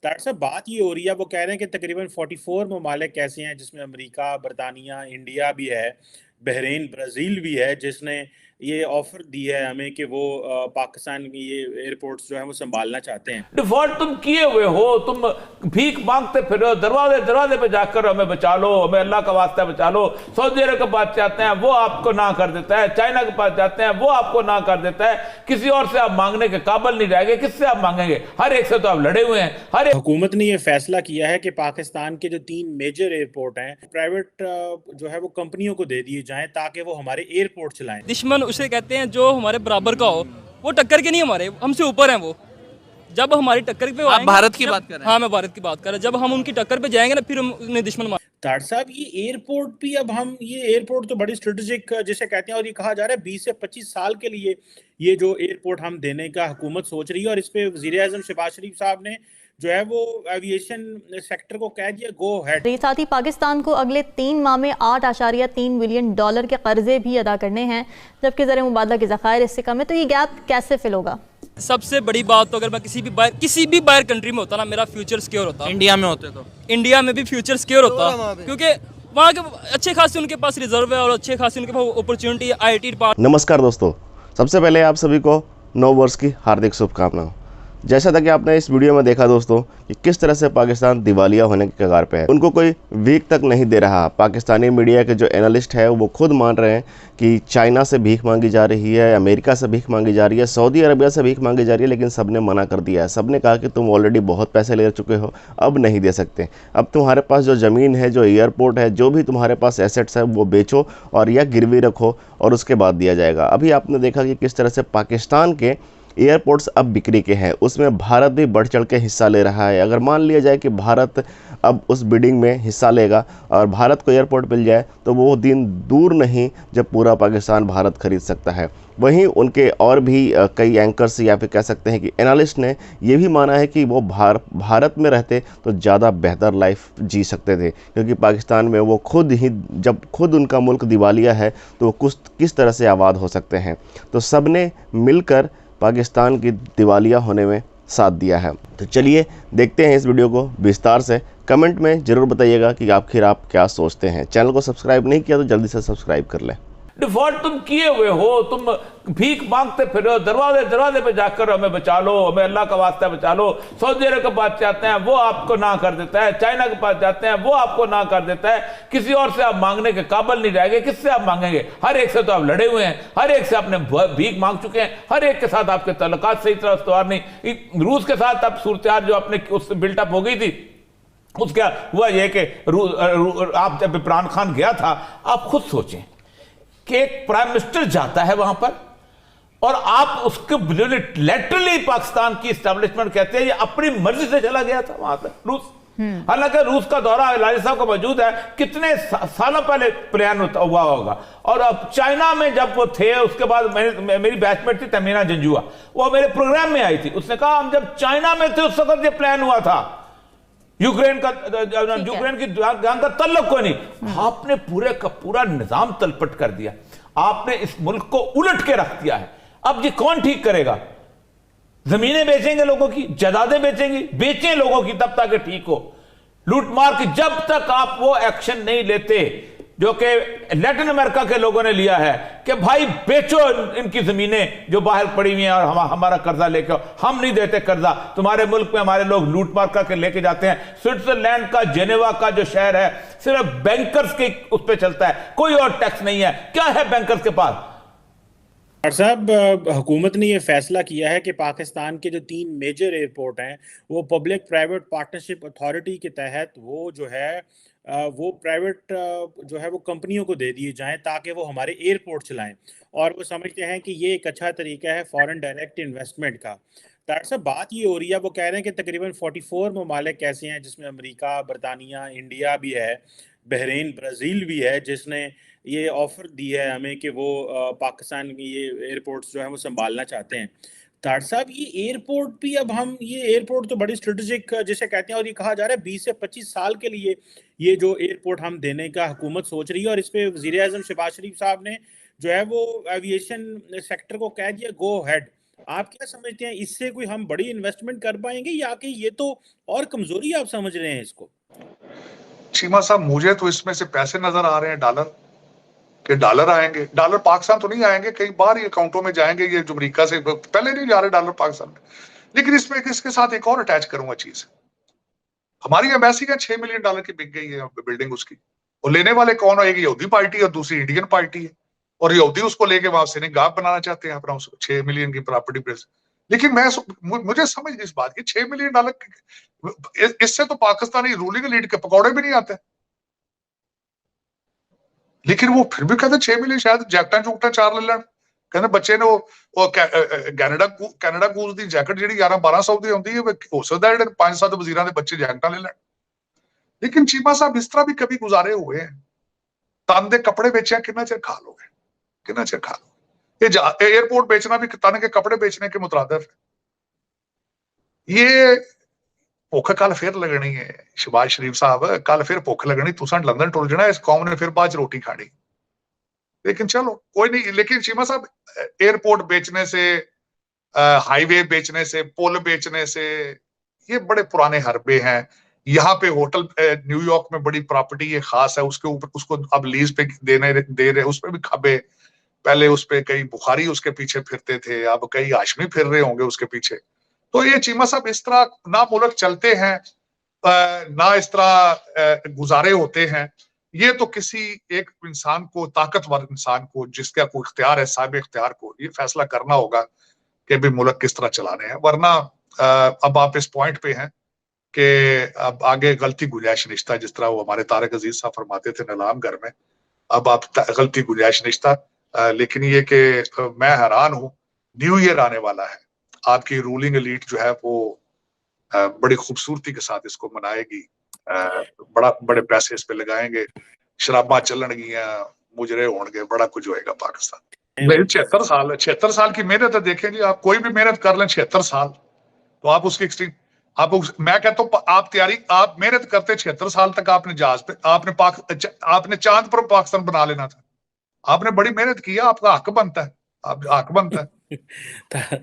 Doctor साहब बात ये हो रही है, वो कह रहे हैं कि तकरीबन 44 ममालिक ऐसे हैं जिसमें अमेरिका, बरतानिया, इंडिया भी है, बहरीन, ब्राज़ील भी है, जिसने ये ऑफ़र दी है हमें कि वो पाकिस्तान की ये एयरपोर्ट्स जो हैं वो सँभालना चाहते हैं। डिफॉल्ट तुम किए हुए हो, तुम भीख मांगते फिर रहे हो, दरवाजे दरवाजे पे जाकर हमें बचा लो, हमें अल्लाह का वास्ता बचा लो। सऊदी अरब के पास जाते हैं वो आपको ना कर देता है, चाइना के पास जाते हैं वो आपको ना कर देता है, किसी और से आप मांगने के काबिल नहीं रह गए, किससे आप मांगेंगे? हर एक से तो आप लड़े हुए हैं। हर एक हुकूमत ने ये फैसला किया है कि पाकिस्तान के जो 3 मेजर एयरपोर्ट हैं, प्राइवेट जो है वो कंपनियों को दे दिए जाएँ ताकि वो हमारे एयरपोर्ट चलाएँ। दुश्मन उसे कहते हैं जो हमारे बराबर का हो, वो टक्कर के नहीं, हमारे हमसे ऊपर हैं वो। जब हमारी टक्कर पे आप भारत की बात कर रहे हैं? हाँ, मैं भारत की बात कर रहा हूँ। जब हम उनकी टक्कर पे जाएंगे ना, फिर हम उन्हें दुश्मन मान। डॉक्टर साहब ये एयरपोर्ट भी अब हम ये एयरपोर्ट तो बड़ी स्ट्रेटेजिक जिसे कहते हैं, और ये कहा जा रहा है 20 से 25 साल के लिए ये जो एयरपोर्ट हम देने का हुकूमत सोच रही है, और इस पे वज़ीर-ए-आज़म शहबाज शरीफ साहब ने जो है वो एविएशन सेक्टर को कह दिया गो अहेड। साथ ही पाकिस्तान को अगले 3 माह में $8.3 बिलियन के कर्जे भी अदा करने हैं, जबकि ज़र मुबादला के ज़खायर इससे कम है। तो ये गैप कैसे फिल होगा? सबसे बड़ी बात तो अगर मैं किसी भी बाहर कंट्री में होता ना, मेरा फ्यूचर सिक्योर होता। इंडिया में होते तो इंडिया में भी फ्यूचर सिक्योर होता, क्योंकि वहाँ के अच्छे खासे उनके पास रिजर्व है और अच्छे खासे उनके पास अपॉर्चुनिटी है। IIT department. नमस्कार दोस्तों, सबसे पहले आप सभी को नव वर्ष की हार्दिक शुभकामनाएं। जैसा था कि आपने इस वीडियो में देखा दोस्तों कि किस तरह से पाकिस्तान दिवालिया होने के कगार पे है, उनको कोई वीक तक नहीं दे रहा। पाकिस्तानी मीडिया के जो एनालिस्ट है वो खुद मान रहे हैं कि चाइना से भीख मांगी जा रही है, अमेरिका से भीख मांगी जा रही है, सऊदी अरबिया से भीख मांगी जा रही है, लेकिन सबने मना कर दिया है। सबने कहा कि तुम ऑलरेडी बहुत पैसे ले चुके हो, अब नहीं दे सकते। अब तुम्हारे पास जो ज़मीन है, जो एयरपोर्ट है, जो भी तुम्हारे पास एसेट्स है वो बेचो और या गिरवी रखो और उसके बाद दिया जाएगा। अभी आपने देखा कि किस तरह से पाकिस्तान के एयरपोर्ट्स अब बिक्री के हैं, उसमें भारत भी बढ़ चढ़ के हिस्सा ले रहा है। अगर मान लिया जाए कि भारत अब उस बिडिंग में हिस्सा लेगा और भारत को एयरपोर्ट मिल जाए तो वो दिन दूर नहीं जब पूरा पाकिस्तान भारत खरीद सकता है। वहीं उनके और भी कई एंकर्स या फिर कह सकते हैं कि एनालिस्ट ने ये भी माना है कि वो भारत में रहते तो ज़्यादा बेहतर लाइफ जी सकते थे, क्योंकि पाकिस्तान में वो खुद ही जब खुद उनका मुल्क दिवालिया है तो वो किस तरह से आबाद हो सकते हैं। तो सब ने मिलकर पाकिस्तान की दिवालिया होने में साथ दिया है। तो चलिए देखते हैं इस वीडियो को विस्तार से। कमेंट में ज़रूर बताइएगा कि आखिर आप क्या सोचते हैं। चैनल को सब्सक्राइब नहीं किया तो जल्दी से सब्सक्राइब कर लें। डिफॉल्ट तुम किए हुए हो, तुम भीख मांगते फिर रहे हो, दरवाजे दरवाजे पे जाकर हमें बचा लो, हमें अल्लाह का वास्ता बचा लो। सऊदी अरब के पास जाते हैं वो आपको ना कर देता है, चाइना के पास जाते हैं वो आपको ना कर देता है, किसी और से आप मांगने के काबिल नहीं रह गए, किससे आप मांगेंगे? हर एक से तो आप लड़े हुए हैं, हर एक से आपने भीख मांग चुके हैं, हर एक के साथ आपके तल्लुकात सही तरह इस्तवार नहीं। रूस के साथ अब सूरत जो अपने उससे बिल्टअप हो गई थी, उसका हुआ यह कि आप जब इमरान खान गया था, आप खुद सोचें कि एक प्राइम मिनिस्टर जाता है वहां पर और आप उसके लेटरली पाकिस्तान की एस्टेब्लिशमेंट कहते हैं ये अपनी मर्जी से चला गया था वहां तक रूस। हालांकि रूस का दौरा लाली साहब का मौजूद है, कितने सालों पहले प्लान हुआ होगा। और अब चाइना में जब वो थे, उसके बाद मेरी बैचमेट थी तमीना जंजुआ, वो मेरे प्रोग्राम में आई थी। उसने कहा हम जब चाइना में थे उस वक्त ये प्लान हुआ था, यूक्रेन की जंग का तल्लुक को नहीं। आपने पूरे का पूरा निजाम तलपट कर दिया, आपने इस मुल्क को उलट के रख दिया है। अब ये कौन ठीक करेगा? जमीनें बेचेंगे लोगों की, जायदादें बेचें लोगों की तब तक ठीक हो। लूटमार की जब तक आप वो एक्शन नहीं लेते जो कि लैटिन अमेरिका के लोगों ने लिया है कि भाई बेचो इनकी जमीनें जो बाहर पड़ी हुई हैं और हमारा कर्जा लेके, हम नहीं देते कर्जा, तुम्हारे मुल्क में हमारे लोग लूटमार करके लेके जाते हैं। स्विट्जरलैंड का जेनेवा का जो शहर है सिर्फ बैंकर्स के उस पर चलता है, कोई और टैक्स नहीं है। क्या है बैंकर्स के पास? डॉक्टर साहब हुकूमत ने ये फैसला किया है कि पाकिस्तान के जो 3 मेजर एयरपोर्ट हैं वो पब्लिक प्राइवेट पार्टनरशिप अथॉरिटी के तहत वो जो है वो प्राइवेट जो है वो कंपनियों को दे दिए जाएं ताकि वो हमारे एयरपोर्ट चलाएं, और वो समझते हैं कि ये एक अच्छा तरीका है फॉरेन डायरेक्ट इन्वेस्टमेंट का। डॉक्टर साहब बात ये हो रही है, वो कह रहे हैं कि तकरीबन 44 ममालिक ऐसे हैं जिसमें अमेरिका, बरतानिया, इंडिया भी है, बहरीन, ब्राज़ील भी है, जिसने ये ऑफ़र दी है हमें कि वो पाकिस्तान की ये एयरपोर्ट्स जो हैं वो सँभालना चाहते हैं। डॉक्टर साहब ये एयरपोर्ट भी अब हम ये एयरपोर्ट तो बड़ी स्ट्रेटेजिक जिसे कहते हैं, और ये कहा जा रहा है 20 से 25 साल के लिए ये जो एयरपोर्ट हम देने का हुकूमत सोच रही है, और इस पे वज़ीर-ए-आज़म शहबाज शरीफ साहब ने जो है वो एविएशन सेक्टर को कह दिया गो अहेड। आप क्या समझते हैं, इससे कोई हम बड़ी इन्वेस्टमेंट कर पाएंगे या कि ये तो और कमजोरी आप समझ रहे हैं इसको? चीमा साहब, मुझे तो इसमें से पैसे नजर आ रहे हैं, डॉलर के डॉलर आएंगे। डॉलर पाकिस्तान तो नहीं आएंगे, कई बार ये अकाउंटों में जाएंगे, ये जो अमरीका से पहले नहीं जा रहे डॉलर पाकिस्तान में। लेकिन इसमें इसके साथ एक और अटैच करूंगा चीज, हमारी एम्बेसी का $6 मिलियन की बिक गई है बिल्डिंग उसकी, और लेने वाले कौन है? एक यहूदी पार्टी और दूसरी इंडियन पार्टी है, और यहूदी उसको लेके वहां से गांव बनाना चाहते हैं अपना, उसको $6 मिलियन की प्रॉपर्टी पे। लेकिन मुझे समझ इस बात की, $6 मिलियन इससे तो पाकिस्तानी रूलिंग लीड के पकौड़े भी नहीं आते, लेकिन वो फिर भी कहते 6 मिलियन शायद जैकटा चुकटा 4 ले लें। कहते बच्चे ने वो कैनेडा कूज दी जैकेट जी 11-1200 की आती है, हो सकता है 5-7 वजीरां के बच्चे जैकटा ले लें। लेकिन चीमा साहब इस तरह भी कभी गुजारे हुए हैं, तन के कपड़े बेचे कितना चिर खा लोगे, कितना चिर खा लोगे? ये एयरपोर्ट बेचना भी तन के कपड़े बेचने के मुतरादिफ है। ये भुख कल फिर लगनी है शहबाज शरीफ साहब, कल फिर भुख लगनी, तुसा लंदन टुर जाना, इस कौम ने फिर बाद च रोटी खानी। लेकिन चलो कोई नहीं। लेकिन चीमा साहब, एयरपोर्ट बेचने से, हाईवे बेचने से, पुल बेचने से, ये बड़े पुराने हरबे हैं। यहाँ पे होटल न्यूयॉर्क में बड़ी प्रॉपर्टी ये खास है, उसके ऊपर उसको अब लीज पे दे रहे, उस पर भी खबे। पहले उस पे कई बुखारी उसके पीछे फिरते थे, अब कई हाशमी फिर रहे होंगे उसके पीछे। तो ये चीमा साहब इस तरह ना मुल्क चलते हैं, ना इस तरह गुजारे होते हैं। ये तो किसी एक इंसान को, ताकतवर इंसान को, जिसका कोई इख्तियार है, साहिब इख्तियार को ये फैसला करना होगा कि भी मुल्क किस तरह चलाने हैं। वरना अब आप इस पॉइंट पे हैं कि अब आगे गलती गुंजाइश निश्ता, जिस तरह वो हमारे तारक अजीज साहब फरमाते थे नीलाम घर में, अब आप गलती गुंजाइश निश्ता। लेकिन ये कि मैं हैरान हूं, न्यू ईयर आने वाला है, आपकी रूलिंग एलीट जो है वो बड़ी खूबसूरती के साथ इसको मनाएगी, बड़े पैसे इस पे लगाएंगे, शराबा चलनगियां, मुजरे होंगे, बड़ा कुछ होएगा पाकिस्तान। मेरी 76 साल की मेहनत है, देखें जी आप कोई भी मेहनत कर लें 76 साल, तो आप उसकी एक्सट्रीम, मैं कहता हूँ आप मेहनत करते 76 साल तक, आपने जहाज पे, आपने चांद पर पाकिस्तान बना लेना था। आपने बड़ी मेहनत की, आपका हक बनता है, आप हक बनता है।